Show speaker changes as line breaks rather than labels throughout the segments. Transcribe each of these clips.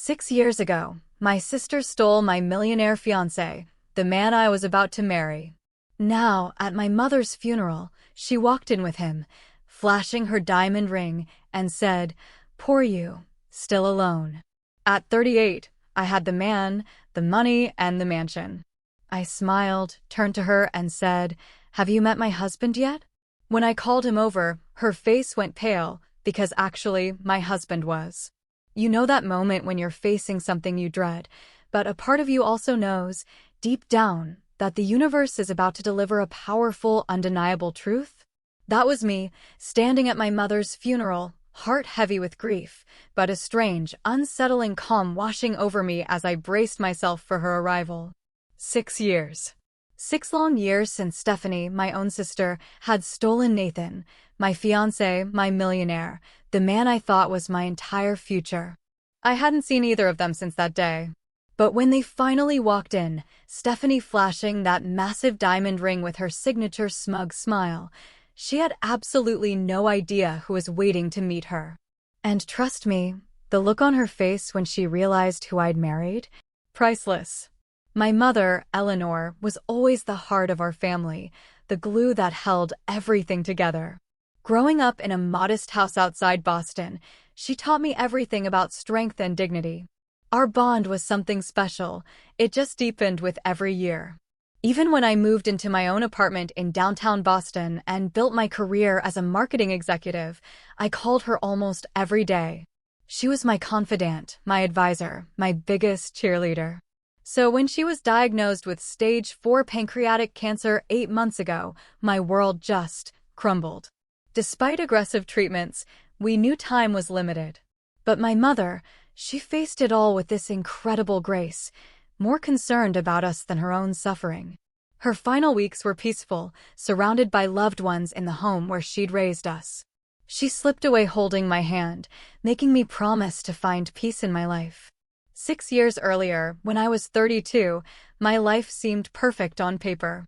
6 years ago, my sister stole my millionaire fiancé, the man I was about to marry. Now, at my mother's funeral, she walked in with him, flashing her diamond ring, and said, "Poor you, still alone." At 38, I had the man, the money, and the mansion. I smiled, turned to her, and said, "Have you met my husband yet?" When I called him over, her face went pale, because actually, my husband was. You know that moment when you're facing something you dread, but a part of you also knows, deep down, that the universe is about to deliver a powerful, undeniable truth? That was me, standing at my mother's funeral, heart heavy with grief, but a strange, unsettling calm washing over me as I braced myself for her arrival. 6 years. 6 long years since Stephanie, my own sister, had stolen Nathan, my fiancé, my millionaire, the man I thought was my entire future. I hadn't seen either of them since that day. But when they finally walked in, Stephanie flashing that massive diamond ring with her signature smug smile, she had absolutely no idea who was waiting to meet her. And trust me, the look on her face when she realized who I'd married? Priceless. My mother, Eleanor, was always the heart of our family, the glue that held everything together. Growing up in a modest house outside Boston, she taught me everything about strength and dignity. Our bond was something special. It just deepened with every year. Even when I moved into my own apartment in downtown Boston and built my career as a marketing executive, I called her almost every day. She was my confidant, my advisor, my biggest cheerleader. So when she was diagnosed with stage 4 pancreatic cancer 8 months ago, my world just crumbled. Despite aggressive treatments, we knew time was limited. But my mother, she faced it all with this incredible grace, more concerned about us than her own suffering. Her final weeks were peaceful, surrounded by loved ones in the home where she'd raised us. She slipped away holding my hand, making me promise to find peace in my life. 6 years earlier, when I was 32, my life seemed perfect on paper.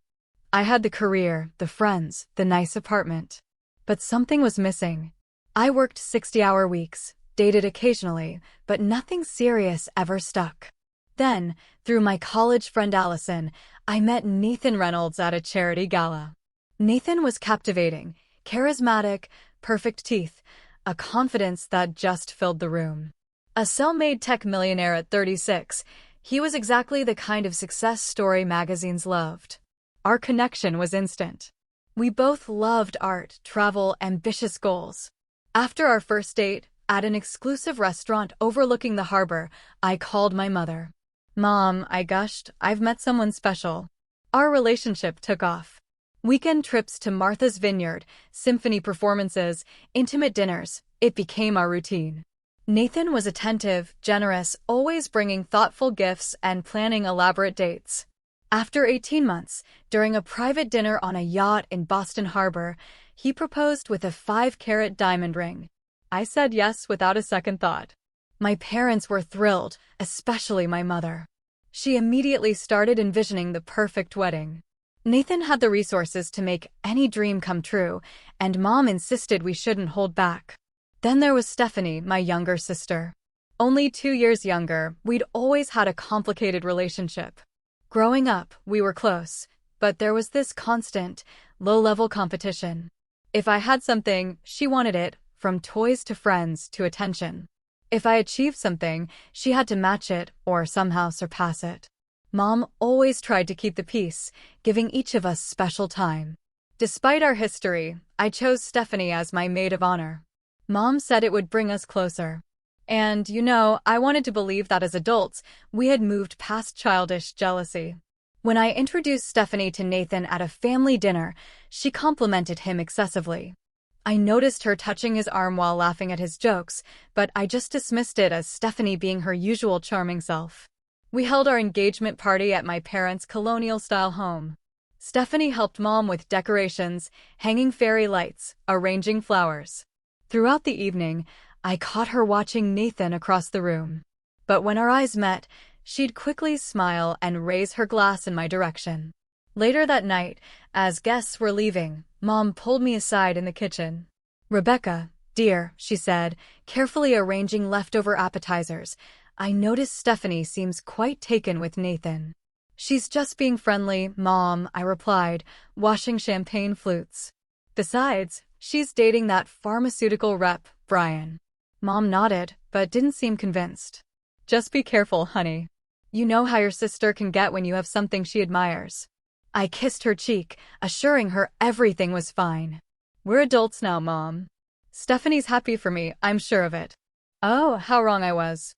I had the career, the friends, the nice apartment. But something was missing. I worked 60-hour weeks, dated occasionally, but nothing serious ever stuck. Then, through my college friend Allison, I met Nathan Reynolds at a charity gala. Nathan was captivating, charismatic, perfect teeth, a confidence that just filled the room. A self-made tech millionaire at 36, he was exactly the kind of success story magazines loved. Our connection was instant. We both loved art, travel, ambitious goals. After our first date, at an exclusive restaurant overlooking the harbor, I called my mother. "Mom," I gushed, "I've met someone special." Our relationship took off. Weekend trips to Martha's Vineyard, symphony performances, intimate dinners, it became our routine. Nathan was attentive, generous, always bringing thoughtful gifts and planning elaborate dates. After 18 months, during a private dinner on a yacht in Boston Harbor, he proposed with a 5-carat diamond ring. I said yes without a second thought. My parents were thrilled, especially my mother. She immediately started envisioning the perfect wedding. Nathan had the resources to make any dream come true, and Mom insisted we shouldn't hold back. Then there was Stephanie, my younger sister. Only 2 years younger, we'd always had a complicated relationship. Growing up, we were close, but there was this constant, low-level competition. If I had something, she wanted it, from toys to friends to attention. If I achieved something, she had to match it or somehow surpass it. Mom always tried to keep the peace, giving each of us special time. Despite our history, I chose Stephanie as my maid of honor. Mom said it would bring us closer. And, I wanted to believe that as adults, we had moved past childish jealousy. When I introduced Stephanie to Nathan at a family dinner, she complimented him excessively. I noticed her touching his arm while laughing at his jokes, but I just dismissed it as Stephanie being her usual charming self. We held our engagement party at my parents' colonial-style home. Stephanie helped Mom with decorations, hanging fairy lights, arranging flowers. Throughout the evening, I caught her watching Nathan across the room. But when our eyes met, she'd quickly smile and raise her glass in my direction. Later that night, as guests were leaving, Mom pulled me aside in the kitchen. "Rebecca, dear," she said, carefully arranging leftover appetizers, I noticed Stephanie seems quite taken with Nathan. She's just being friendly, Mom, I replied, washing champagne flutes. Besides, she's dating that pharmaceutical rep, Brian. Mom nodded, but didn't seem convinced. Just be careful, honey. You know how your sister can get when you have something she admires. I kissed her cheek, assuring her everything was fine. We're adults now, Mom. Stephanie's happy for me, I'm sure of it. Oh, how wrong I was.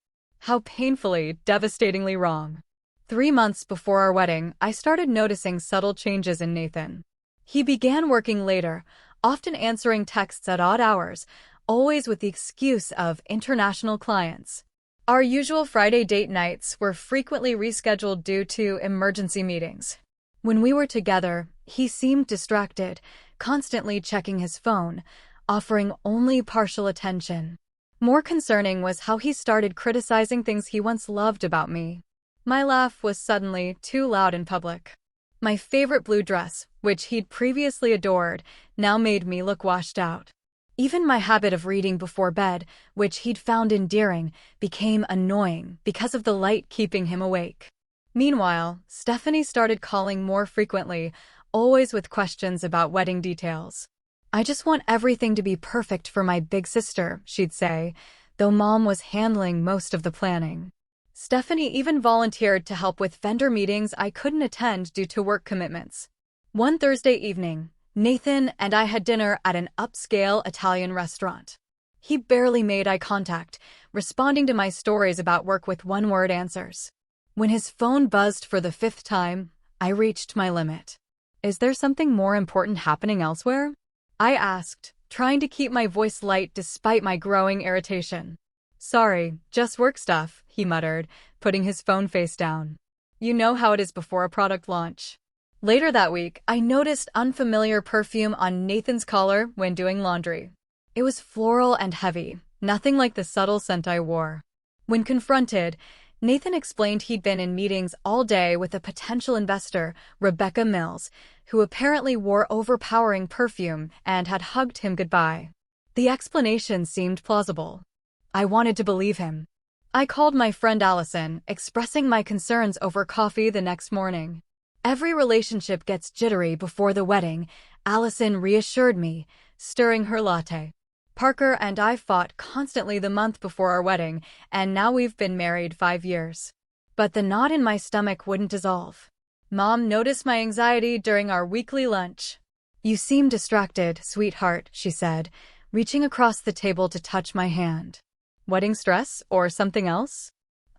How painfully, devastatingly wrong. 3 months before our wedding, I started noticing subtle changes in Nathan. He began working later, often answering texts at odd hours, always with the excuse of international clients. Our usual Friday date nights were frequently rescheduled due to emergency meetings. When we were together, he seemed distracted, constantly checking his phone, offering only partial attention. More concerning was how he started criticizing things he once loved about me. My laugh was suddenly too loud in public. My favorite blue dress, which he'd previously adored, now made me look washed out. Even my habit of reading before bed, which he'd found endearing, became annoying because of the light keeping him awake. Meanwhile, Stephanie started calling more frequently, always with questions about wedding details. I just want everything to be perfect for my big sister, she'd say, though Mom was handling most of the planning. Stephanie even volunteered to help with vendor meetings I couldn't attend due to work commitments. One Thursday evening, Nathan and I had dinner at an upscale Italian restaurant. He barely made eye contact, responding to my stories about work with one-word answers. When his phone buzzed for the 5th time, I reached my limit. Is there something more important happening elsewhere? I asked, trying to keep my voice light despite my growing irritation. Sorry, just work stuff, he muttered, putting his phone face down. You know how it is before a product launch. Later that week, I noticed unfamiliar perfume on Nathan's collar when doing laundry. It was floral and heavy, nothing like the subtle scent I wore. When confronted, Nathan explained he'd been in meetings all day with a potential investor, Rebecca Mills, who apparently wore overpowering perfume and had hugged him goodbye. The explanation seemed plausible. I wanted to believe him. I called my friend Allison, expressing my concerns over coffee the next morning. Every relationship gets jittery before the wedding, Allison reassured me, stirring her latte. Parker and I fought constantly the month before our wedding, and now we've been married 5 years. But the knot in my stomach wouldn't dissolve. Mom noticed my anxiety during our weekly lunch. You seem distracted, sweetheart, she said, reaching across the table to touch my hand. Wedding stress or something else?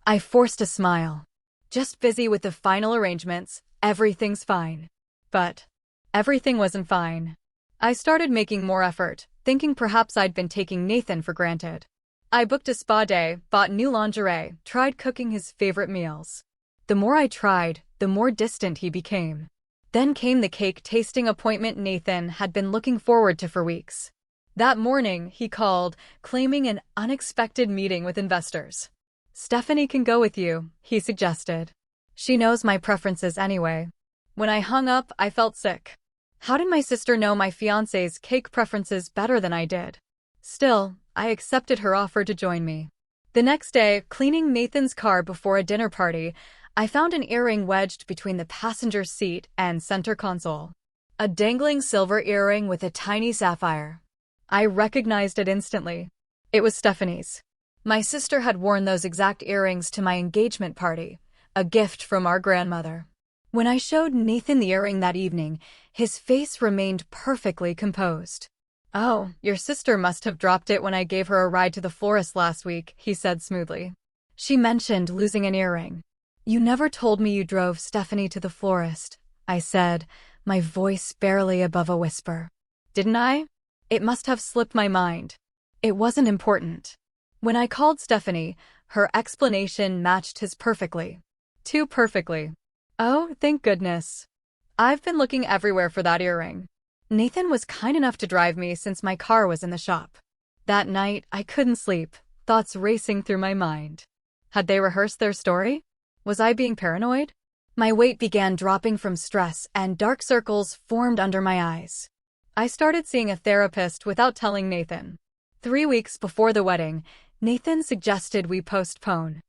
I forced a smile. Just busy with the final arrangements, everything's fine. But everything wasn't fine. I started making more effort, thinking perhaps I'd been taking Nathan for granted. I booked a spa day, bought new lingerie, tried cooking his favorite meals. The more I tried, the more distant he became. Then came the cake tasting appointment Nathan had been looking forward to for weeks. That morning, he called, claiming an unexpected meeting with investors. Stephanie can go with you, he suggested. She knows my preferences anyway. When I hung up, I felt sick. How did my sister know my fiancé's cake preferences better than I did? Still, I accepted her offer to join me. The next day, cleaning Nathan's car before a dinner party, I found an earring wedged between the passenger seat and center console. A dangling silver earring with a tiny sapphire. I recognized it instantly. It was Stephanie's. My sister had worn those exact earrings to my engagement party, a gift from our grandmother. When I showed Nathan the earring that evening, his face remained perfectly composed. Oh, your sister must have dropped it when I gave her a ride to the florist last week, he said smoothly. She mentioned losing an earring. You never told me you drove Stephanie to the florist, I said, my voice barely above a whisper. Didn't I? It must have slipped my mind. It wasn't important. When I called Stephanie, her explanation matched his perfectly. Too perfectly. Oh, thank goodness. I've been looking everywhere for that earring. Nathan was kind enough to drive me since my car was in the shop. That night, I couldn't sleep, thoughts racing through my mind. Had they rehearsed their story? Was I being paranoid? My weight began dropping from stress and dark circles formed under my eyes. I started seeing a therapist without telling Nathan. 3 weeks before the wedding, Nathan suggested we postpone.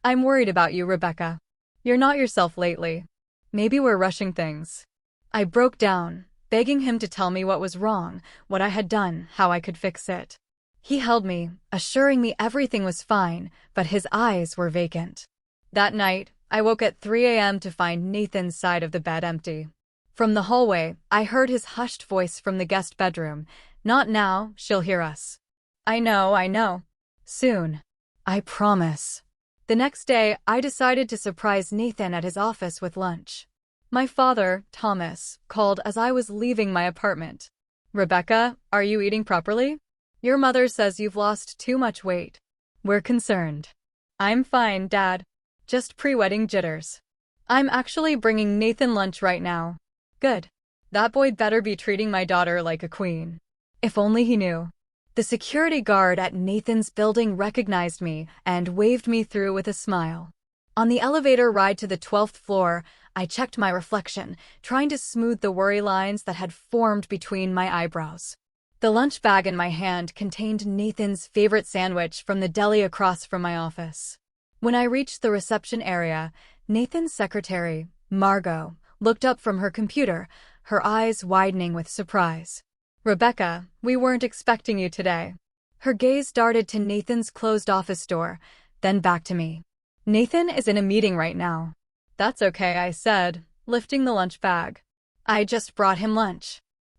I'm worried about you, Rebecca. You're not yourself lately. Maybe we're rushing things. I broke down, begging him to tell me what was wrong, what I had done, how I could fix it. He held me, assuring me everything was fine, but his eyes were vacant. That night, I woke at 3 a.m. to find Nathan's side of the bed empty. From the hallway, I heard his hushed voice from the guest bedroom. Not now, she'll hear us. I know. Soon. I promise. The next day, I decided to surprise Nathan at his office with lunch. My father, Thomas, called as I was leaving my apartment. Rebecca, are you eating properly? Your mother says you've lost too much weight. We're concerned. I'm fine, Dad. Just pre-wedding jitters. I'm actually bringing Nathan lunch right now. Good. That boy better be treating my daughter like a queen. If only he knew. The security guard at Nathan's building recognized me and waved me through with a smile. On the elevator ride to the 12th floor, I checked my reflection, trying to smooth the worry lines that had formed between my eyebrows. The lunch bag in my hand contained Nathan's favorite sandwich from the deli across from my office. When I reached the reception area, Nathan's secretary, Margot, looked up from her computer, her eyes widening with surprise. Rebecca, we weren't expecting you today. Her gaze darted to Nathan's closed office door, then back to me. Nathan is in a meeting right now. That's okay, I said, lifting the lunch bag. I just brought him lunch.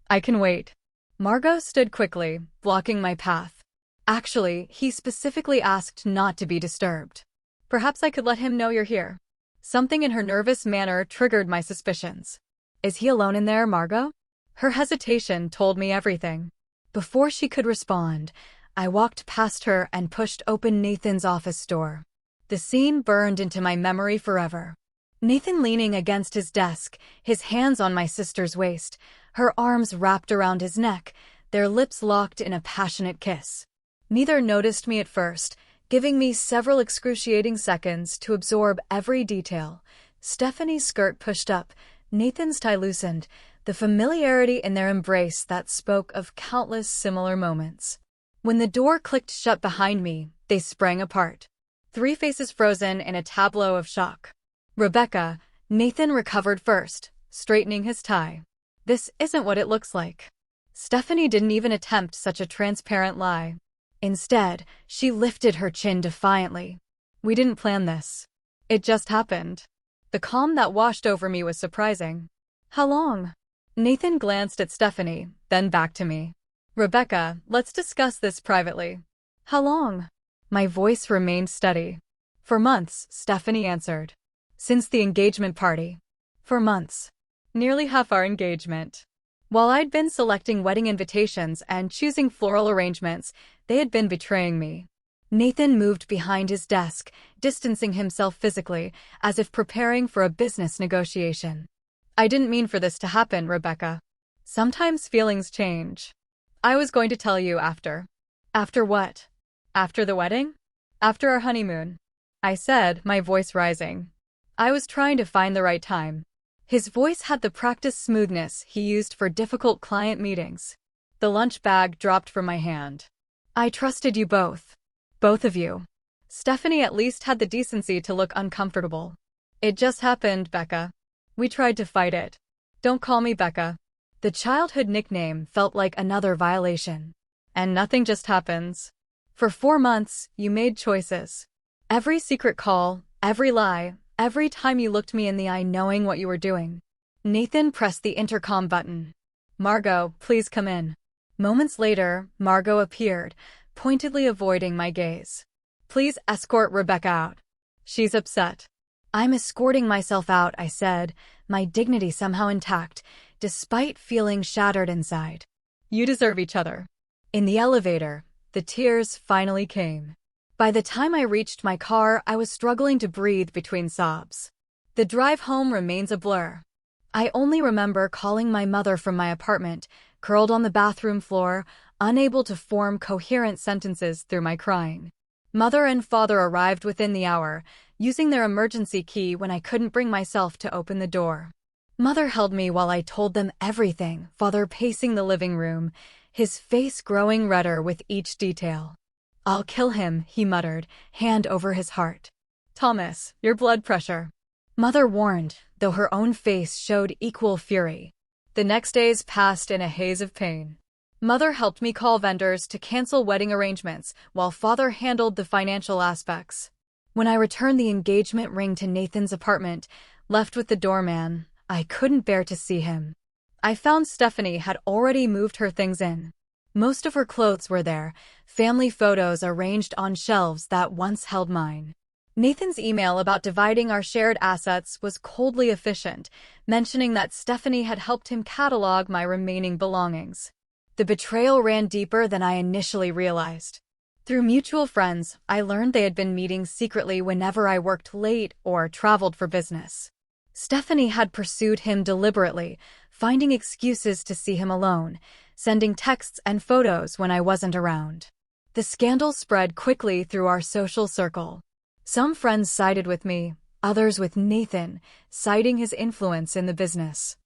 I can wait. Margot stood quickly, blocking my path. Actually, he specifically asked not to be disturbed. Perhaps I could let him know you're here. Something in her nervous manner triggered my suspicions. Is he alone in there, Margot? Her hesitation told me everything. Before she could respond, I walked past her and pushed open Nathan's office door. The scene burned into my memory forever. Nathan leaning against his desk, his hands on my sister's waist, her arms wrapped around his neck, their lips locked in a passionate kiss. Neither noticed me at first, giving me several excruciating seconds to absorb every detail. Stephanie's skirt pushed up, Nathan's tie loosened, the familiarity in their embrace that spoke of countless similar moments. When the door clicked shut behind me, they sprang apart. Three faces frozen in a tableau of shock. Rebecca, Nathan recovered first, straightening his tie. This isn't what it looks like. Stephanie didn't even attempt such a transparent lie. Instead, she lifted her chin defiantly. We didn't plan this. It just happened. The calm that washed over me was surprising. How long? Nathan glanced at Stephanie, then back to me. Rebecca, let's discuss this privately. How long? My voice remained steady. For months, Stephanie answered. Since the engagement party. For months. Nearly half our engagement. While I'd been selecting wedding invitations and choosing floral arrangements, they had been betraying me. Nathan moved behind his desk, distancing himself physically, as if preparing for a business negotiation. I didn't mean for this to happen, Rebecca. Sometimes feelings change. I was going to tell you after. After what? After the wedding? After our honeymoon. I said, my voice rising. I was trying to find the right time. His voice had the practiced smoothness he used for difficult client meetings. The lunch bag dropped from my hand. I trusted you both. Both of you. Stephanie at least had the decency to look uncomfortable. It just happened, Becca. We tried to fight it. Don't call me Becca. The childhood nickname felt like another violation. And nothing just happens. For 4 months, you made choices. Every secret call, every lie, every time you looked me in the eye knowing what you were doing. Nathan pressed the intercom button. Margot, please come in. Moments later, Margot appeared, pointedly avoiding my gaze. Please escort Rebecca out. She's upset. I'm escorting myself out, I said, my dignity somehow intact, despite feeling shattered inside. You deserve each other. In the elevator, the tears finally came. By the time I reached my car, I was struggling to breathe between sobs. The drive home remains a blur. I only remember calling my mother from my apartment, curled on the bathroom floor, unable to form coherent sentences through my crying. Mother and father arrived within the hour, using their emergency key when I couldn't bring myself to open the door. Mother held me while I told them everything, father pacing the living room, his face growing redder with each detail. I'll kill him, he muttered, hand over his heart. Thomas, your blood pressure. Mother warned, though her own face showed equal fury. The next days passed in a haze of pain. Mother helped me call vendors to cancel wedding arrangements, while father handled the financial aspects. When I returned the engagement ring to Nathan's apartment, left with the doorman, I couldn't bear to see him. I found Stephanie had already moved her things in. Most of her clothes were there, family photos arranged on shelves that once held mine. Nathan's email about dividing our shared assets was coldly efficient, mentioning that Stephanie had helped him catalog my remaining belongings. The betrayal ran deeper than I initially realized. Through mutual friends, I learned they had been meeting secretly whenever I worked late or traveled for business. Stephanie had pursued him deliberately, finding excuses to see him alone, sending texts and photos when I wasn't around. The scandal spread quickly through our social circle. Some friends sided with me, others with Nathan, citing his influence in the business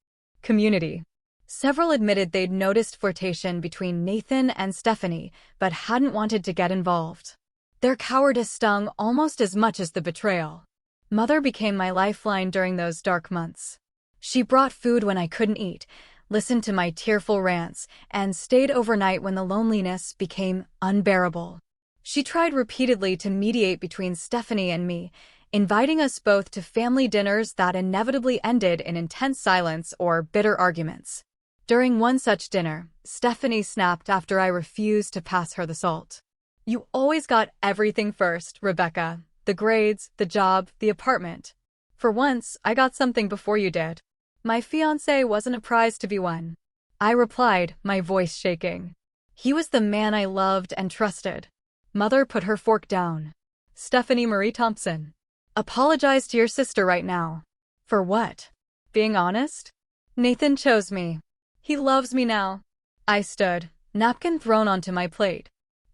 community. Several admitted they'd noticed flirtation between Nathan and Stephanie, but hadn't wanted to get involved. Their cowardice stung almost as much as the betrayal. Mother became my lifeline during those dark months. She brought food when I couldn't eat, listened to my tearful rants, and stayed overnight when the loneliness became unbearable. She tried repeatedly to mediate between Stephanie and me, inviting us both to family dinners that inevitably ended in intense silence or bitter arguments. During one such dinner, Stephanie snapped after I refused to pass her the salt. "You always got everything first, Rebecca. The grades, the job, the apartment. For once, I got something before you did." My fiancé wasn't a prize to be won. I replied, my voice shaking. He was the man I loved and trusted. Mother put her fork down. "Stephanie Marie Thompson, apologize to your sister right now." "For what?" "Being honest? Nathan chose me. He loves me now." I stood, napkin thrown onto my plate.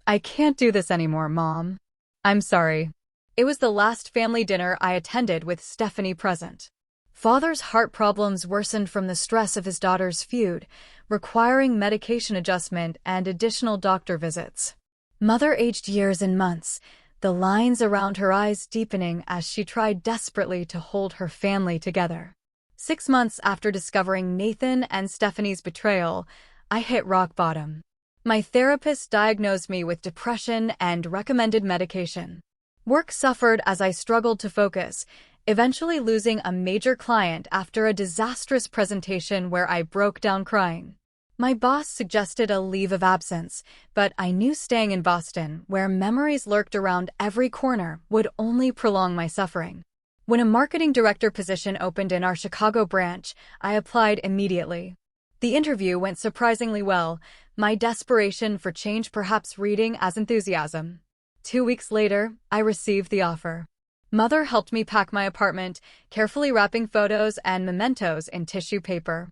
"I can't do this anymore, Mom. I'm sorry." It was the last family dinner I attended with Stephanie present. Father's heart problems worsened from the stress of his daughter's feud, requiring medication adjustment and additional doctor visits. Mother aged years and months, the lines around her eyes deepening as she tried desperately to hold her family together. 6 months after discovering Nathan and Stephanie's betrayal, I hit rock bottom. My therapist diagnosed me with depression and recommended medication. Work suffered as I struggled to focus, eventually losing a major client after a disastrous presentation where I broke down crying. My boss suggested a leave of absence, but I knew staying in Boston, where memories lurked around every corner, would only prolong my suffering. When a marketing director position opened in our Chicago branch, I applied immediately. The interview went surprisingly well, my desperation for change perhaps reading as enthusiasm. 2 weeks later, I received the offer. Mother helped me pack my apartment, carefully wrapping photos and mementos in tissue paper.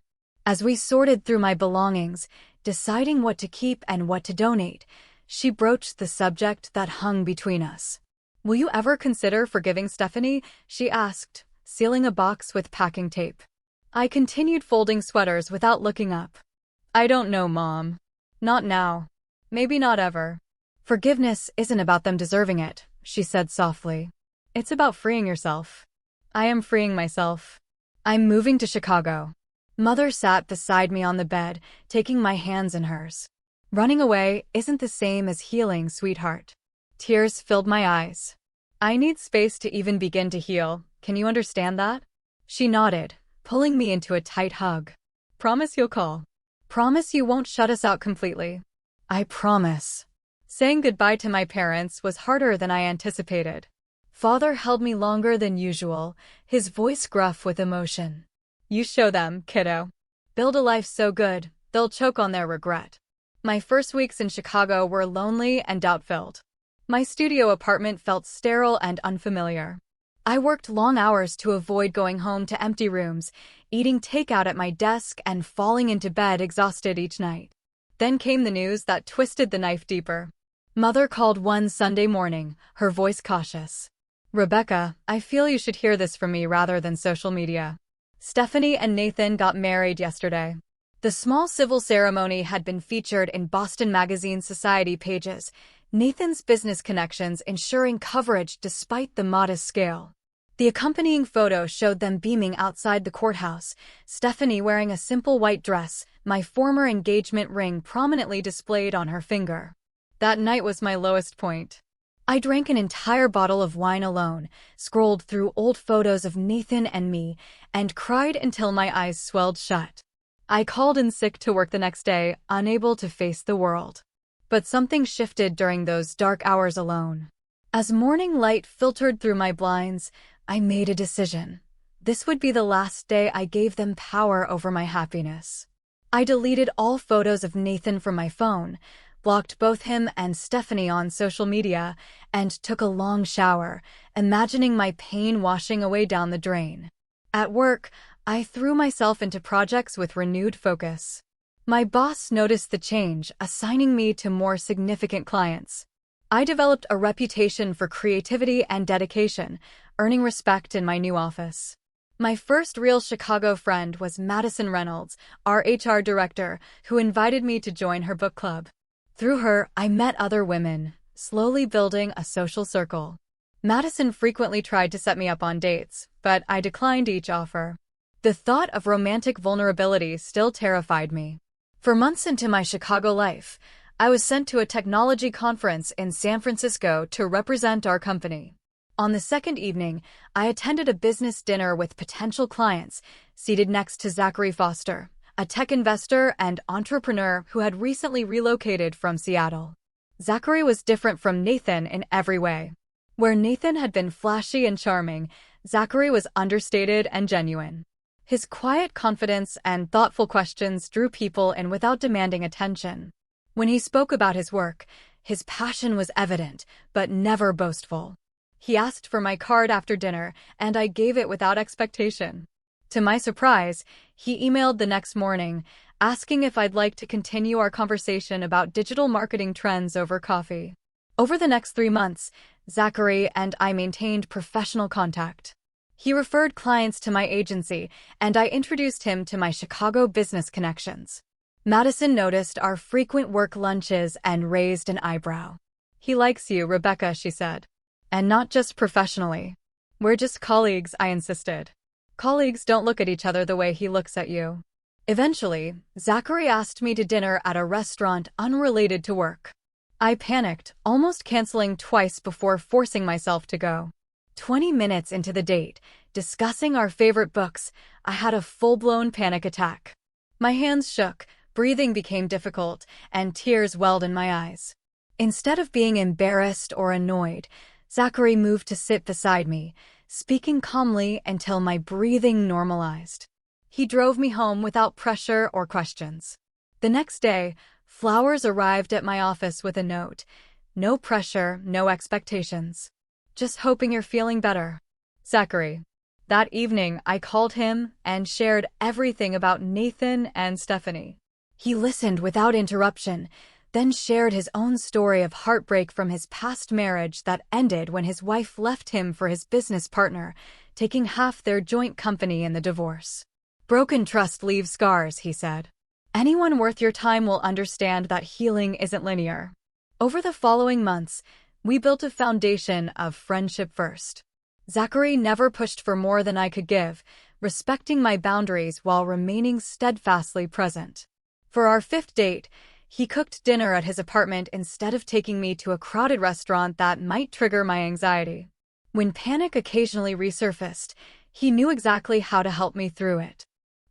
As we sorted through my belongings, deciding what to keep and what to donate, she broached the subject that hung between us. "Will you ever consider forgiving Stephanie?" she asked, sealing a box with packing tape. I continued folding sweaters without looking up. "I don't know, Mom. Not now. Maybe not ever." "Forgiveness isn't about them deserving it," she said softly. "It's about freeing yourself." I am freeing myself. I'm moving to Chicago. Mother sat beside me on the bed, taking my hands in hers. "Running away isn't the same as healing, sweetheart." Tears filled my eyes. "I need space to even begin to heal. Can you understand that?" She nodded, pulling me into a tight hug. "Promise you'll call. Promise you won't shut us out completely." "I promise." Saying goodbye to my parents was harder than I anticipated. Father held me longer than usual, his voice gruff with emotion. "You show them, kiddo. Build a life so good, they'll choke on their regret." My first weeks in Chicago were lonely and doubt-filled. My studio apartment felt sterile and unfamiliar. I worked long hours to avoid going home to empty rooms, eating takeout at my desk and falling into bed exhausted each night. Then came the news that twisted the knife deeper. Mother called one Sunday morning, her voice cautious. "Rebecca, I feel you should hear this from me rather than social media. Stephanie and Nathan got married yesterday." The small civil ceremony had been featured in Boston Magazine's society pages, Nathan's business connections ensuring coverage despite the modest scale. The accompanying photo showed them beaming outside the courthouse, Stephanie wearing a simple white dress, my former engagement ring prominently displayed on her finger. That night was my lowest point. I drank an entire bottle of wine alone, scrolled through old photos of Nathan and me, and cried until my eyes swelled shut. I called in sick to work the next day, unable to face the world. But something shifted during those dark hours alone. As morning light filtered through my blinds, I made a decision. This would be the last day I gave them power over my happiness. I deleted all photos of Nathan from my phone, blocked both him and Stephanie on social media, and took a long shower, imagining my pain washing away down the drain. At work, I threw myself into projects with renewed focus. My boss noticed the change, assigning me to more significant clients. I developed a reputation for creativity and dedication, earning respect in my new office. My first real Chicago friend was Madison Reynolds, our HR director, who invited me to join her book club. Through her, I met other women, slowly building a social circle. Madison frequently tried to set me up on dates, but I declined each offer. The thought of romantic vulnerability still terrified me. For months into my Chicago life, I was sent to a technology conference in San Francisco to represent our company. On the second evening, I attended a business dinner with potential clients, seated next to Zachary Foster, a tech investor and entrepreneur who had recently relocated from Seattle. Zachary was different from Nathan in every way. Where Nathan had been flashy and charming, Zachary was understated and genuine. His quiet confidence and thoughtful questions drew people in without demanding attention. When he spoke about his work, his passion was evident, but never boastful. He asked for my card after dinner, and I gave it without expectation. To my surprise, he emailed the next morning, asking if I'd like to continue our conversation about digital marketing trends over coffee. Over the next 3 months, Zachary and I maintained professional contact. He referred clients to my agency, and I introduced him to my Chicago business connections. Madison noticed our frequent work lunches and raised an eyebrow. "He likes you, Rebecca," she said. "And not just professionally. We're just colleagues," I insisted. "Colleagues don't look at each other the way he looks at you." Eventually, Zachary asked me to dinner at a restaurant unrelated to work. I panicked, almost canceling twice before forcing myself to go. 20 minutes into the date, discussing our favorite books, I had a full-blown panic attack. My hands shook, breathing became difficult, and tears welled in my eyes. Instead of being embarrassed or annoyed, Zachary moved to sit beside me, speaking calmly until my breathing normalized. He drove me home without pressure or questions. The next day, flowers arrived at my office with a note. "No pressure, no expectations. Just hoping you're feeling better. Zachary." That evening, I called him and shared everything about Nathan and Stephanie. He listened without interruption, then shared his own story of heartbreak from his past marriage that ended when his wife left him for his business partner, taking half their joint company in the divorce. "Broken trust leaves scars," he said. "Anyone worth your time will understand that healing isn't linear." Over the following months, we built a foundation of friendship first. Zachary never pushed for more than I could give, respecting my boundaries while remaining steadfastly present. For our 5th date, he cooked dinner at his apartment instead of taking me to a crowded restaurant that might trigger my anxiety. When panic occasionally resurfaced, he knew exactly how to help me through it.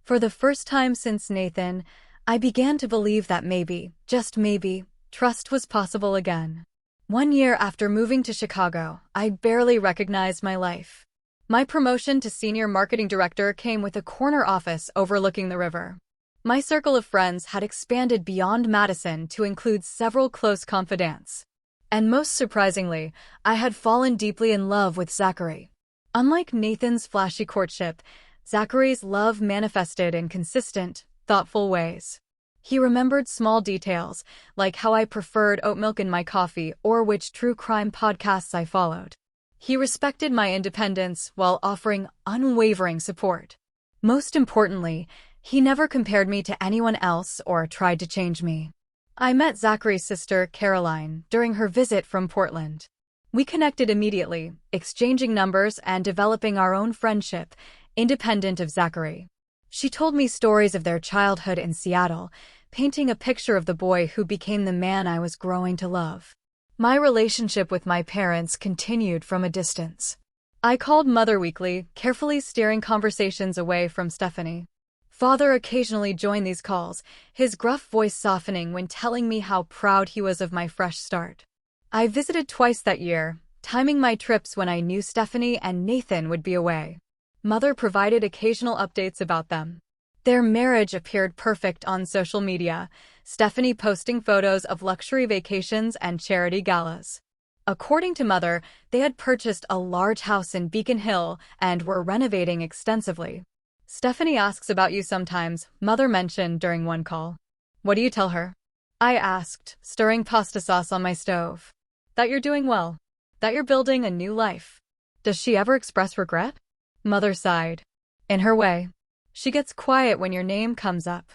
For the first time since Nathan, I began to believe that maybe, just maybe, trust was possible again. 1 year after moving to Chicago, I barely recognized my life. My promotion to senior marketing director came with a corner office overlooking the river. My circle of friends had expanded beyond Madison to include several close confidants. And most surprisingly, I had fallen deeply in love with Zachary. Unlike Nathan's flashy courtship, Zachary's love manifested in consistent, thoughtful ways. He remembered small details, like how I preferred oat milk in my coffee or which true crime podcasts I followed. He respected my independence while offering unwavering support. Most importantly, he never compared me to anyone else or tried to change me. I met Zachary's sister, Caroline, during her visit from Portland. We connected immediately, exchanging numbers and developing our own friendship, independent of Zachary. She told me stories of their childhood in Seattle, painting a picture of the boy who became the man I was growing to love. My relationship with my parents continued from a distance. I called Mother weekly, carefully steering conversations away from Stephanie. Father occasionally joined these calls, his gruff voice softening when telling me how proud he was of my fresh start. I visited twice that year, timing my trips when I knew Stephanie and Nathan would be away. Mother provided occasional updates about them. Their marriage appeared perfect on social media, Stephanie posting photos of luxury vacations and charity galas. According to Mother, they had purchased a large house in Beacon Hill and were renovating extensively. Stephanie asks about you sometimes, Mother mentioned during one call. What do you tell her? I asked, stirring pasta sauce on my stove. That you're doing well. That you're building a new life. Does she ever express regret? Mother sighed. In her way. She gets quiet when your name comes up.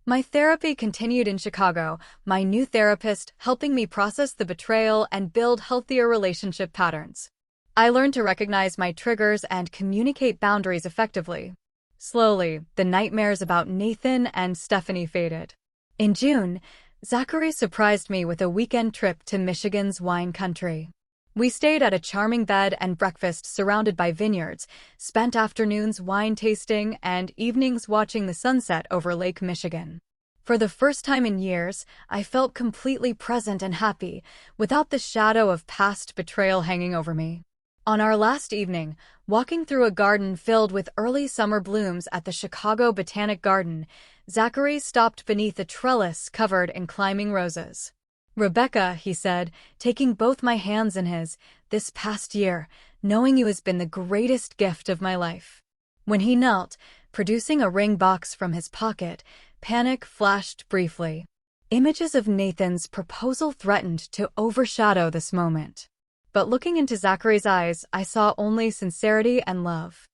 My therapy continued in Chicago, my new therapist helping me process the betrayal and build healthier relationship patterns. I learned to recognize my triggers and communicate boundaries effectively. Slowly, the nightmares about Nathan and Stephanie faded. In June, Zachary surprised me with a weekend trip to Michigan's wine country. We stayed at a charming bed and breakfast surrounded by vineyards, spent afternoons wine tasting, and evenings watching the sunset over Lake Michigan. For the first time in years, I felt completely present and happy, without the shadow of past betrayal hanging over me. On our last evening, walking through a garden filled with early summer blooms at the Chicago Botanic Garden, Zachary stopped beneath a trellis covered in climbing roses. Rebecca, he said, taking both my hands in his, this past year, knowing you has been the greatest gift of my life. When he knelt, producing a ring box from his pocket, panic flashed briefly. Images of Nathan's proposal threatened to overshadow this moment. But looking into Zachary's eyes, I saw only sincerity and love.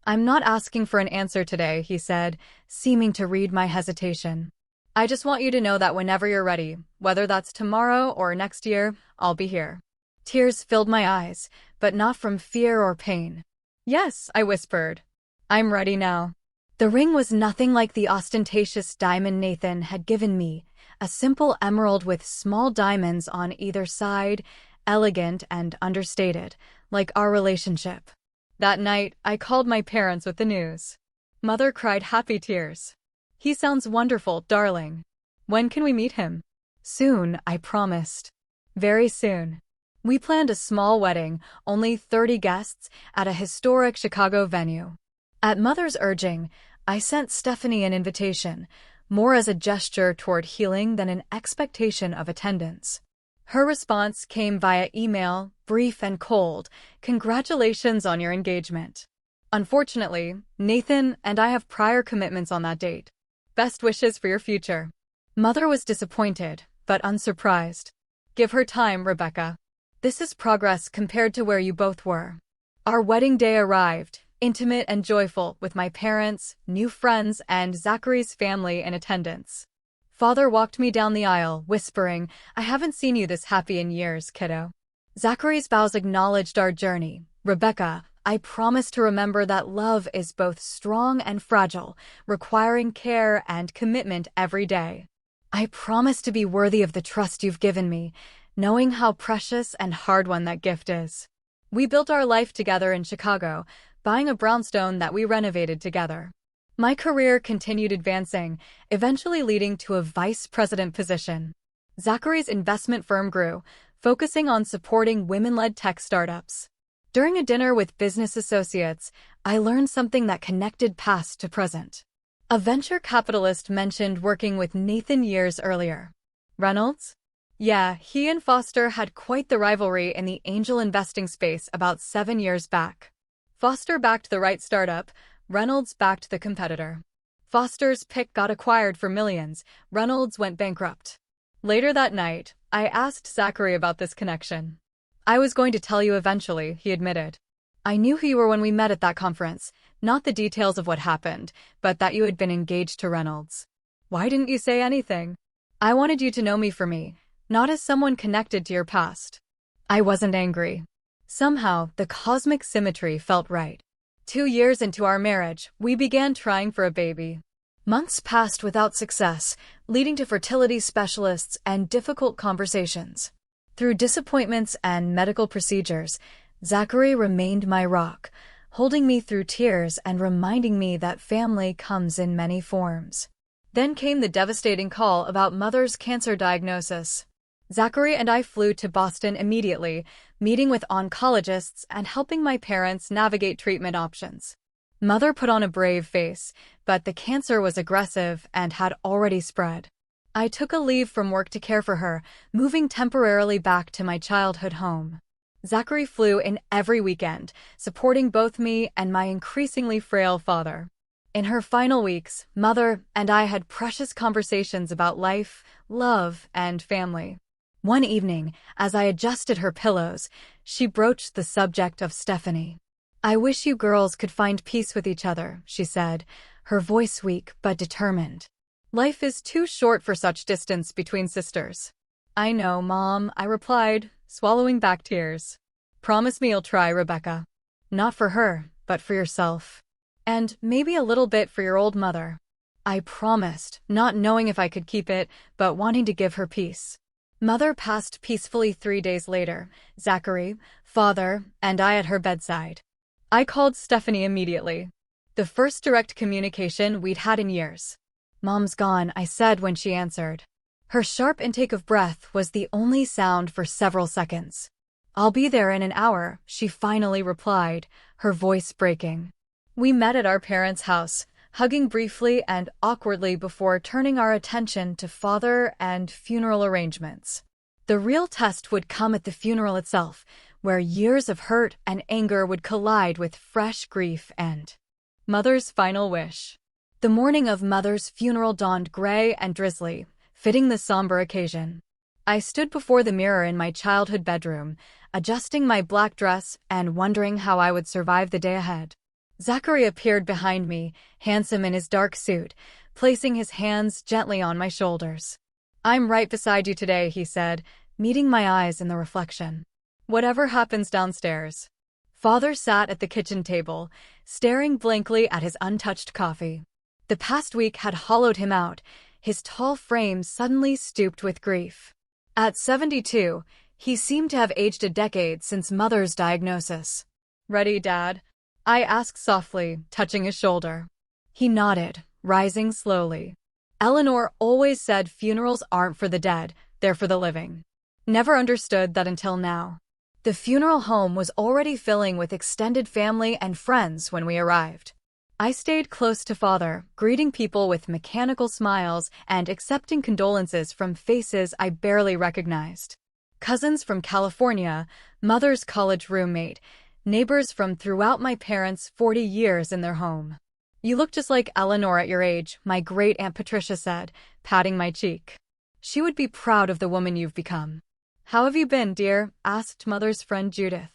I'm not asking for an answer today, he said, seeming to read my hesitation. I just want you to know that whenever you're ready, whether that's tomorrow or next year, I'll be here. Tears filled my eyes, but not from fear or pain. Yes, I whispered. I'm ready now. The ring was nothing like the ostentatious diamond Nathan had given me, a simple emerald with small diamonds on either side, elegant and understated, like our relationship. That night, I called my parents with the news. Mother cried happy tears. He sounds wonderful, darling. When can we meet him? Soon, I promised. Very soon. We planned a small wedding, only 30 guests, at a historic Chicago venue. At Mother's urging, I sent Stephanie an invitation, more as a gesture toward healing than an expectation of attendance. Her response came via email, brief and cold. Congratulations on your engagement. Unfortunately, Nathan and I have prior commitments on that date. Best wishes for your future. Mother was disappointed, but unsurprised. Give her time, Rebecca. This is progress compared to where you both were. Our wedding day arrived, intimate and joyful, with my parents, new friends, and Zachary's family in attendance. Father walked me down the aisle, whispering, I haven't seen you this happy in years, kiddo. Zachary's vows acknowledged our journey. Rebecca, I promise to remember that love is both strong and fragile, requiring care and commitment every day. I promise to be worthy of the trust you've given me, knowing how precious and hard-won that gift is. We built our life together in Chicago, buying a brownstone that we renovated together. My career continued advancing, eventually leading to a vice president position. Zachary's investment firm grew, focusing on supporting women-led tech startups. During a dinner with business associates, I learned something that connected past to present. A venture capitalist mentioned working with Nathan years earlier. Reynolds? Yeah, he and Foster had quite the rivalry in the angel investing space about 7 years back. Foster backed the right startup, Reynolds backed the competitor. Foster's pick got acquired for millions, Reynolds went bankrupt. Later that night, I asked Zachary about this connection. I was going to tell you eventually, he admitted. I knew who you were when we met at that conference, not the details of what happened, but that you had been engaged to Reynolds. Why didn't you say anything? I wanted you to know me for me, not as someone connected to your past. I wasn't angry. Somehow, the cosmic symmetry felt right. 2 years into our marriage, we began trying for a baby. Months passed without success, leading to fertility specialists and difficult conversations. Through disappointments and medical procedures, Zachary remained my rock, holding me through tears and reminding me that family comes in many forms. Then came the devastating call about mother's cancer diagnosis. Zachary and I flew to Boston immediately, meeting with oncologists and helping my parents navigate treatment options. Mother put on a brave face, but the cancer was aggressive and had already spread. I took a leave from work to care for her, moving temporarily back to my childhood home. Zachary flew in every weekend, supporting both me and my increasingly frail father. In her final weeks, Mother and I had precious conversations about life, love, and family. One evening, as I adjusted her pillows, she broached the subject of Stephanie. "I wish you girls could find peace with each other," she said, her voice weak but determined. "Life is too short for such distance between sisters." "I know, Mom," I replied, swallowing back tears. "Promise me you'll try, Rebecca. Not for her, but for yourself. And maybe a little bit for your old mother." I promised, not knowing if I could keep it, but wanting to give her peace. Mother passed peacefully 3 days later, Zachary, father, and I at her bedside. I called Stephanie immediately. The first direct communication we'd had in years. "Mom's gone," I said when she answered. Her sharp intake of breath was the only sound for several seconds. "I'll be there in an hour," she finally replied, her voice breaking. We met at our parents' house, hugging briefly and awkwardly before turning our attention to father and funeral arrangements. The real test would come at the funeral itself, where years of hurt and anger would collide with fresh grief and Mother's final wish. The morning of Mother's funeral dawned gray and drizzly, fitting the somber occasion. I stood before the mirror in my childhood bedroom, adjusting my black dress and wondering how I would survive the day ahead. Zachary appeared behind me, handsome in his dark suit, placing his hands gently on my shoulders. "I'm right beside you today," he said, meeting my eyes in the reflection. "Whatever happens downstairs." Father sat at the kitchen table, staring blankly at his untouched coffee. The past week had hollowed him out, his tall frame suddenly stooped with grief. At 72, he seemed to have aged a decade since Mother's diagnosis. "Ready, Dad?" I asked softly, touching his shoulder. He nodded, rising slowly. "Eleanor always said funerals aren't for the dead, they're for the living." Never understood that until now. The funeral home was already filling with extended family and friends when we arrived. I stayed close to Father, greeting people with mechanical smiles and accepting condolences from faces I barely recognized. Cousins from California, Mother's college roommate, neighbors from throughout my parents' 40 years in their home. "You look just like Eleanor at your age," my great-aunt Patricia said, patting my cheek. "She would be proud of the woman you've become." "How have you been, dear?" asked Mother's friend Judith.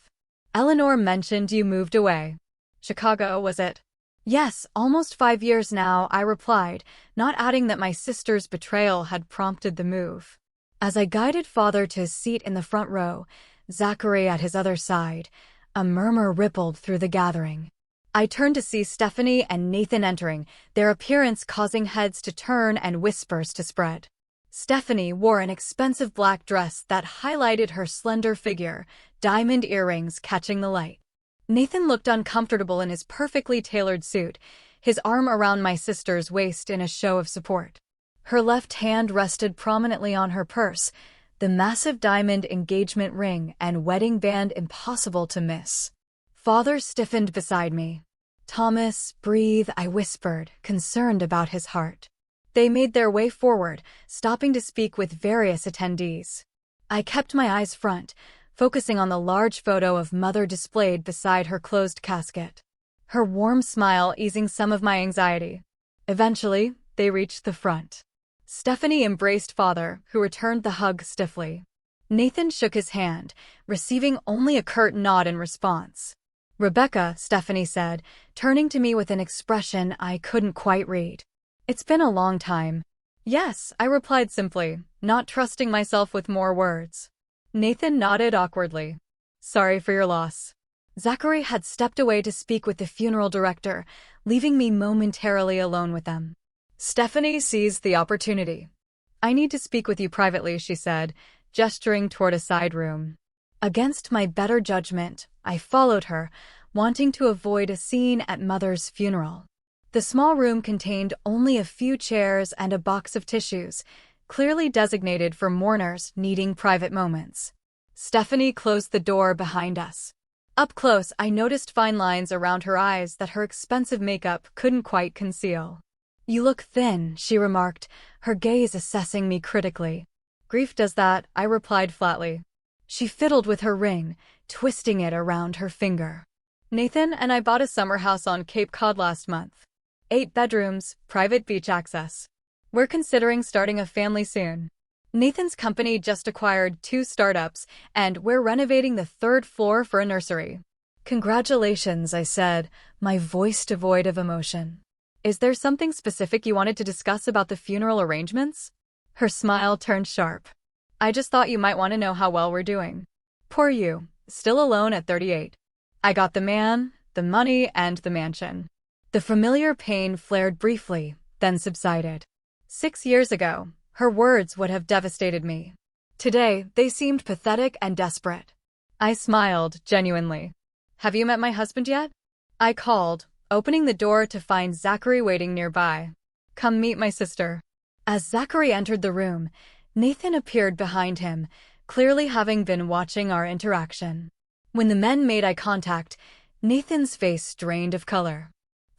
"Eleanor mentioned you moved away. Chicago, was it?" "Yes, almost 5 years now," I replied, not adding that my sister's betrayal had prompted the move. As I guided Father to his seat in the front row, Zachary at his other side, a murmur rippled through the gathering. I turned to see Stephanie and Nathan entering, their appearance causing heads to turn and whispers to spread. Stephanie wore an expensive black dress that highlighted her slender figure, diamond earrings catching the light. Nathan looked uncomfortable in his perfectly tailored suit, his arm around my sister's waist in a show of support. Her left hand rested prominently on her purse, the massive diamond engagement ring and wedding band impossible to miss. Father stiffened beside me. "Thomas, breathe," I whispered, concerned about his heart. They made their way forward, stopping to speak with various attendees. I kept my eyes front, focusing on the large photo of Mother displayed beside her closed casket. Her warm smile easing some of my anxiety. Eventually, they reached the front. Stephanie embraced Father, who returned the hug stiffly. Nathan shook his hand, receiving only a curt nod in response. "Rebecca," Stephanie said, turning to me with an expression I couldn't quite read. "It's been a long time." Yes, I replied simply, not trusting myself with more words. Nathan nodded awkwardly. Sorry for your loss. Zachary had stepped away to speak with the funeral director, leaving me momentarily alone with them. Stephanie seized the opportunity. I need to speak with you privately, she said, gesturing toward a side room. Against my better judgment, I followed her, wanting to avoid a scene at Mother's funeral. The small room contained only a few chairs and a box of tissues, clearly designated for mourners needing private moments. Stephanie closed the door behind us. Up close, I noticed fine lines around her eyes that her expensive makeup couldn't quite conceal. You look thin, she remarked, her gaze assessing me critically. Grief does that, I replied flatly. She fiddled with her ring, twisting it around her finger. Nathan and I bought a summer house on Cape Cod last month. 8 bedrooms, private beach access. We're considering starting a family soon. Nathan's company just acquired 2 startups, and we're renovating the 3rd floor for a nursery. Congratulations, I said, my voice devoid of emotion. Is there something specific you wanted to discuss about the funeral arrangements? Her smile turned sharp. I just thought you might want to know how well we're doing. Poor you, still alone at 38. I got the man, the money, and the mansion. The familiar pain flared briefly, then subsided. 6 years ago, her words would have devastated me. Today, they seemed pathetic and desperate. I smiled, genuinely. Have you met my husband yet? I called, opening the door to find Zachary waiting nearby. Come meet my sister. As Zachary entered the room, Nathan appeared behind him, clearly having been watching our interaction. When the men made eye contact, Nathan's face drained of color.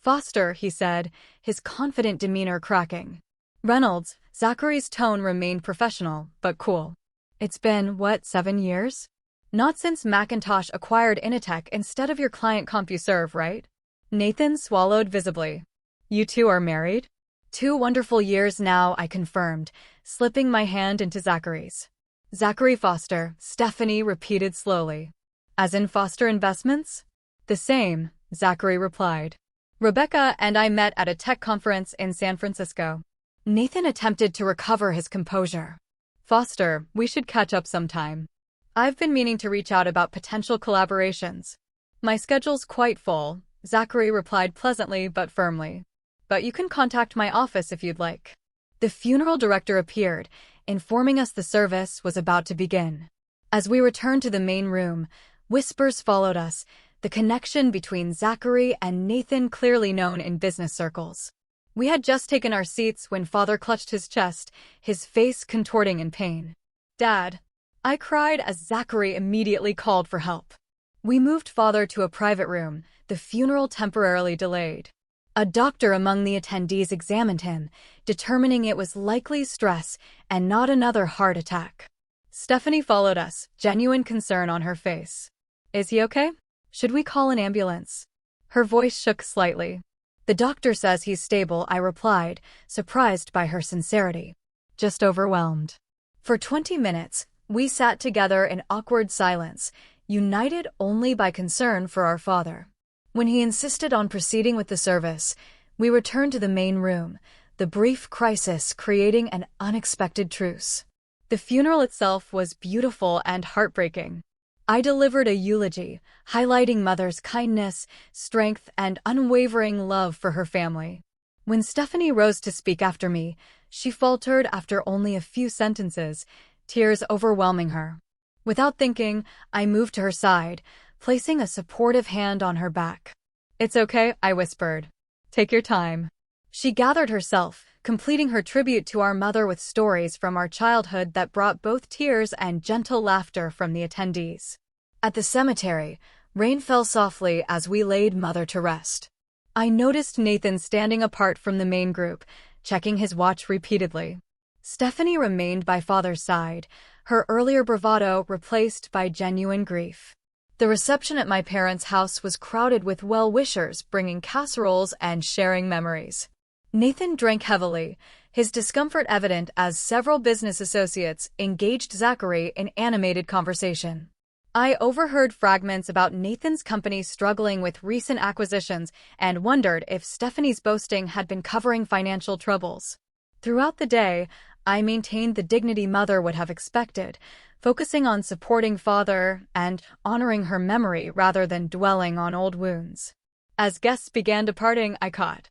Foster, he said, his confident demeanor cracking. Reynolds, Zachary's tone remained professional, but cool. It's been, 7 years? Not since Macintosh acquired Initech instead of your client CompuServe, right? Nathan swallowed visibly. You two are married? 2 wonderful years now, I confirmed, slipping my hand into Zachary's. Zachary Foster, Stephanie repeated slowly. As in Foster Investments? The same, Zachary replied. Rebecca and I met at a tech conference in San Francisco. Nathan attempted to recover his composure. Foster, we should catch up sometime. I've been meaning to reach out about potential collaborations. My schedule's quite full, Zachary replied pleasantly but firmly. But you can contact my office if you'd like. The funeral director appeared, informing us the service was about to begin. As we returned to the main room, whispers followed us, the connection between Zachary and Nathan clearly known in business circles. We had just taken our seats when Father clutched his chest, his face contorting in pain. Dad, I cried as Zachary immediately called for help. We moved Father to a private room, the funeral temporarily delayed. A doctor among the attendees examined him, determining it was likely stress and not another heart attack. Stephanie followed us, genuine concern on her face. Is he okay? Should we call an ambulance? Her voice shook slightly. The doctor says he's stable, I replied, surprised by her sincerity. Just overwhelmed. For 20 minutes, we sat together in awkward silence, united only by concern for our father. When he insisted on proceeding with the service, we returned to the main room, the brief crisis creating an unexpected truce. The funeral itself was beautiful and heartbreaking. I delivered a eulogy, highlighting Mother's kindness, strength, and unwavering love for her family. When Stephanie rose to speak after me, she faltered after only a few sentences, tears overwhelming her. Without thinking, I moved to her side, placing a supportive hand on her back. It's okay, I whispered. Take your time. She gathered herself, completing her tribute to our mother with stories from our childhood that brought both tears and gentle laughter from the attendees. At the cemetery, rain fell softly as we laid Mother to rest. I noticed Nathan standing apart from the main group, checking his watch repeatedly. Stephanie remained by Father's side, her earlier bravado replaced by genuine grief. The reception at my parents' house was crowded with well-wishers bringing casseroles and sharing memories. Nathan drank heavily, his discomfort evident as several business associates engaged Zachary in animated conversation. I overheard fragments about Nathan's company struggling with recent acquisitions and wondered if Stephanie's boasting had been covering financial troubles. Throughout the day, I maintained the dignity mother would have expected, focusing on supporting father and honoring her memory rather than dwelling on old wounds. As guests began departing, I caught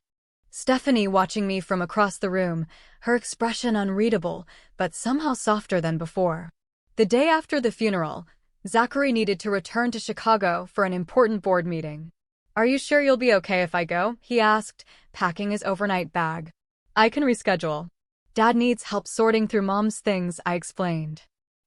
Stephanie watching me from across the room, her expression unreadable, but somehow softer than before. The day after the funeral, Zachary needed to return to Chicago for an important board meeting. "Are you sure you'll be okay if I go?" he asked, packing his overnight bag. "I can reschedule." "Dad needs help sorting through Mom's things," I explained.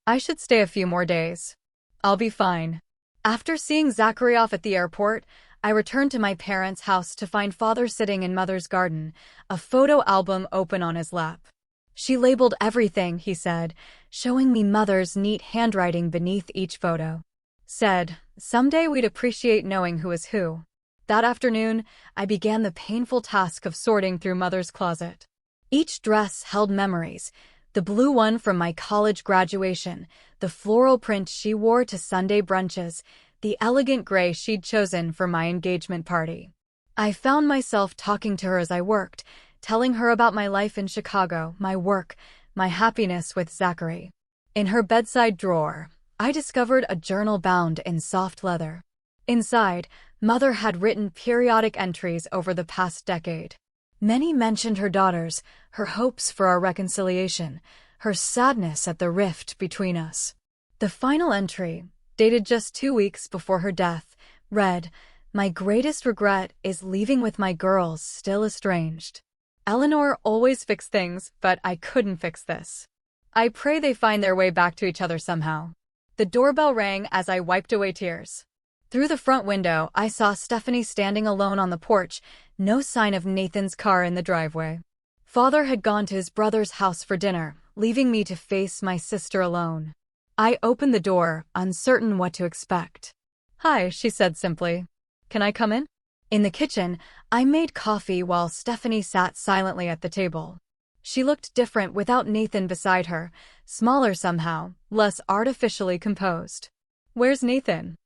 "I should stay a few more days. I'll be fine." After seeing Zachary off at the airport, I returned to my parents' house to find Father sitting in Mother's garden, a photo album open on his lap. "She labeled everything," he said, showing me Mother's neat handwriting beneath each photo. Said, "Someday we'd appreciate knowing who is who." That afternoon, I began the painful task of sorting through Mother's closet. Each dress held memories: the blue one from my college graduation, the floral print she wore to Sunday brunches, the elegant gray she'd chosen for my engagement party. I found myself talking to her as I worked, telling her about my life in Chicago, my work, my happiness with Zachary. In her bedside drawer, I discovered a journal bound in soft leather. Inside, Mother had written periodic entries over the past decade. Many mentioned her daughters, her hopes for our reconciliation, her sadness at the rift between us. The final entry, dated just 2 weeks before her death, read, "My greatest regret is leaving with my girls still estranged. Eleanor always fixed things, but I couldn't fix this. I pray they find their way back to each other somehow." The doorbell rang as I wiped away tears. Through the front window, I saw Stephanie standing alone on the porch, no sign of Nathan's car in the driveway. Father had gone to his brother's house for dinner, leaving me to face my sister alone. I opened the door, uncertain what to expect. "Hi," she said simply. "Can I come in?" In the kitchen, I made coffee while Stephanie sat silently at the table. She looked different without Nathan beside her, smaller somehow, less artificially composed. "Where's Nathan?"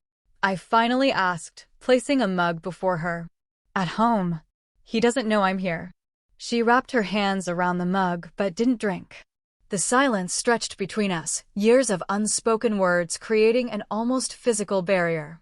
I finally asked, placing a mug before her. "At home. He doesn't know I'm here." She wrapped her hands around the mug but didn't drink. The silence stretched between us, years of unspoken words creating an almost physical barrier.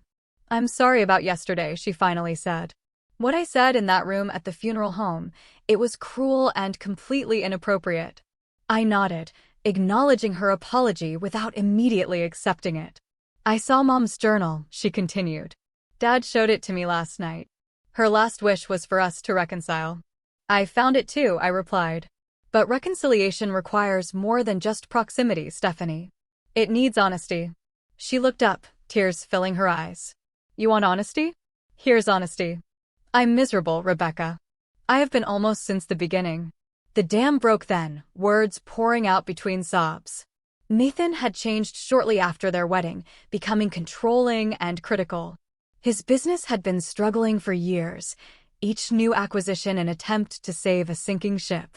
"I'm sorry about yesterday," she finally said. "What I said in that room at the funeral home, it was cruel and completely inappropriate." I nodded, acknowledging her apology without immediately accepting it. "I saw Mom's journal," she continued. "Dad showed it to me last night. Her last wish was for us to reconcile." "I found it too," I replied. "But reconciliation requires more than just proximity, Stephanie. It needs honesty." She looked up, tears filling her eyes. "You want honesty? Here's honesty. I'm miserable, Rebecca. I have been almost since the beginning." The dam broke then, words pouring out between sobs. Nathan had changed shortly after their wedding, becoming controlling and critical. His business had been struggling for years, each new acquisition an attempt to save a sinking ship.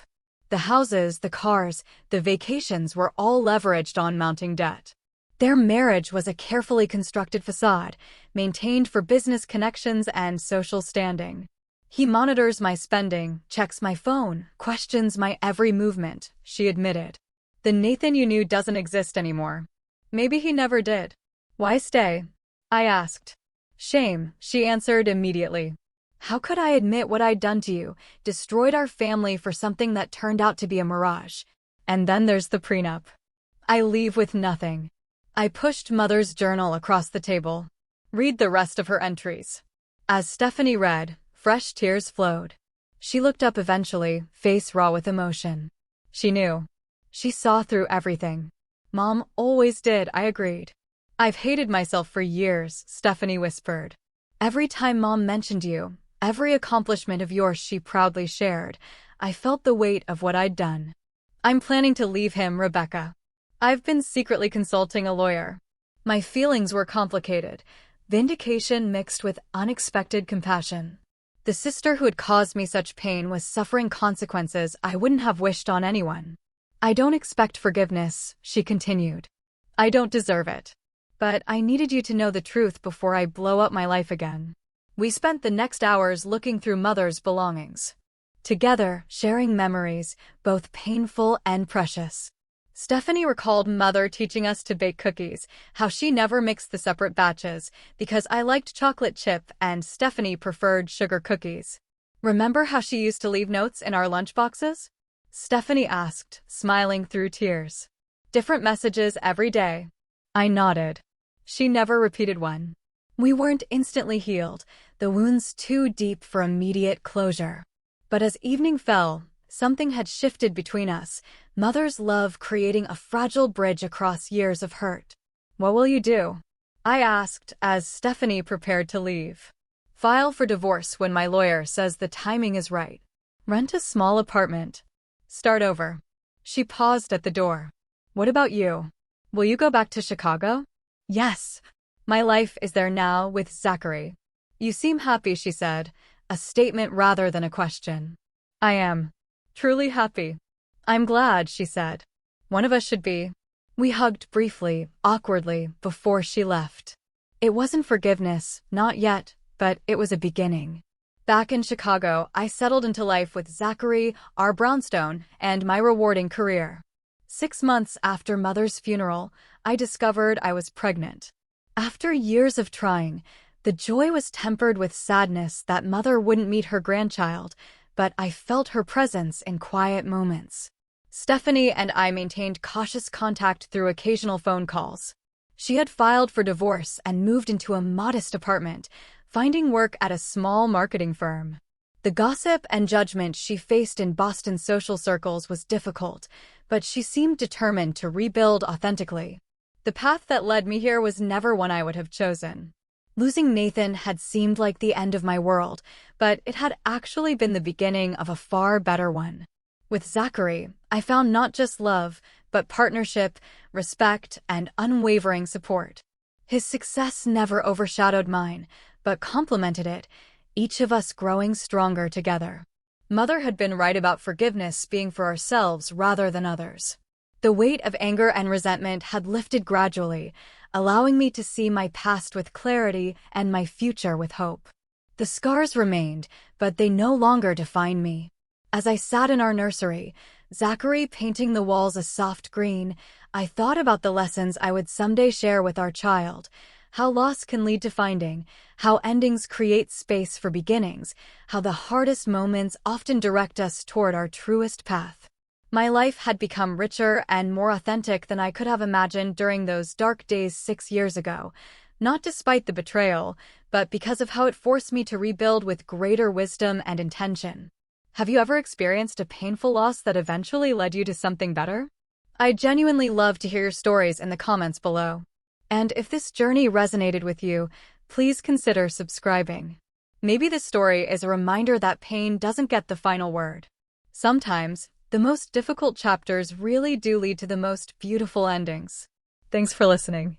The houses, the cars, the vacations were all leveraged on mounting debt. Their marriage was a carefully constructed facade, maintained for business connections and social standing. "He monitors my spending, checks my phone, questions my every movement," she admitted. "The Nathan you knew doesn't exist anymore." "Maybe he never did." "Why stay?" I asked. "Shame," she answered immediately. "How could I admit what I'd done to you, destroyed our family for something that turned out to be a mirage? And then there's the prenup. I leave with nothing." I pushed Mother's journal across the table. "Read the rest of her entries." As Stephanie read, fresh tears flowed. She looked up eventually, face raw with emotion. She knew. She saw through everything. "Mom always did," I agreed. "I've hated myself for years," Stephanie whispered. "Every time Mom mentioned you, every accomplishment of yours she proudly shared, I felt the weight of what I'd done. I'm planning to leave him, Rebecca. I've been secretly consulting a lawyer." My feelings were complicated, vindication mixed with unexpected compassion. The sister who had caused me such pain was suffering consequences I wouldn't have wished on anyone. "I don't expect forgiveness," she continued. "I don't deserve it. But I needed you to know the truth before I blow up my life again." We spent the next hours looking through Mother's belongings. together sharing memories, both painful and precious. Stephanie recalled Mother teaching us to bake cookies, how she never mixed the separate batches, because I liked chocolate chip and Stephanie preferred sugar cookies. Remember how she used to leave notes in our lunchboxes? Stephanie asked, smiling through tears. Different messages every day. I nodded. She never repeated one. We weren't instantly healed, the wounds too deep for immediate closure. But as evening fell, something had shifted between us, Mother's love creating a fragile bridge across years of hurt. What will you do? I asked as Stephanie prepared to leave. File for divorce when my lawyer says the timing is right. Rent a small apartment. Start over. She paused at the door. What about you? Will you go back to Chicago? Yes. My life is there now with Zachary. You seem happy, she said, a statement rather than a question. I am. Truly happy. I'm glad, she said. One of us should be. We hugged briefly, awkwardly, before she left. It wasn't forgiveness, not yet, but it was a beginning. Back in Chicago, I settled into life with Zachary, our brownstone, and my rewarding career. 6 months after Mother's funeral, I discovered I was pregnant. After years of trying, the joy was tempered with sadness that Mother wouldn't meet her grandchild, but I felt her presence in quiet moments. Stephanie and I maintained cautious contact through occasional phone calls. She had filed for divorce and moved into a modest apartment, finding work at a small marketing firm. The gossip and judgment she faced in Boston social circles was difficult, but she seemed determined to rebuild authentically. The path that led me here was never one I would have chosen. Losing Nathan had seemed like the end of my world, but it had actually been the beginning of a far better one. With Zachary, I found not just love, but partnership, respect, and unwavering support. His success never overshadowed mine, but complemented it, each of us growing stronger together. Mother had been right about forgiveness being for ourselves rather than others. The weight of anger and resentment had lifted gradually, allowing me to see my past with clarity and my future with hope. The scars remained, but they no longer define me. As I sat in our nursery, Zachary painting the walls a soft green, I thought about the lessons I would someday share with our child, how loss can lead to finding, how endings create space for beginnings, how the hardest moments often direct us toward our truest path. My life had become richer and more authentic than I could have imagined during those dark days 6 years ago, not despite the betrayal, but because of how it forced me to rebuild with greater wisdom and intention. Have you ever experienced a painful loss that eventually led you to something better? I genuinely love to hear your stories in the comments below. And if this journey resonated with you, please consider subscribing. Maybe this story is a reminder that pain doesn't get the final word. Sometimes, the most difficult chapters really do lead to the most beautiful endings. Thanks for listening.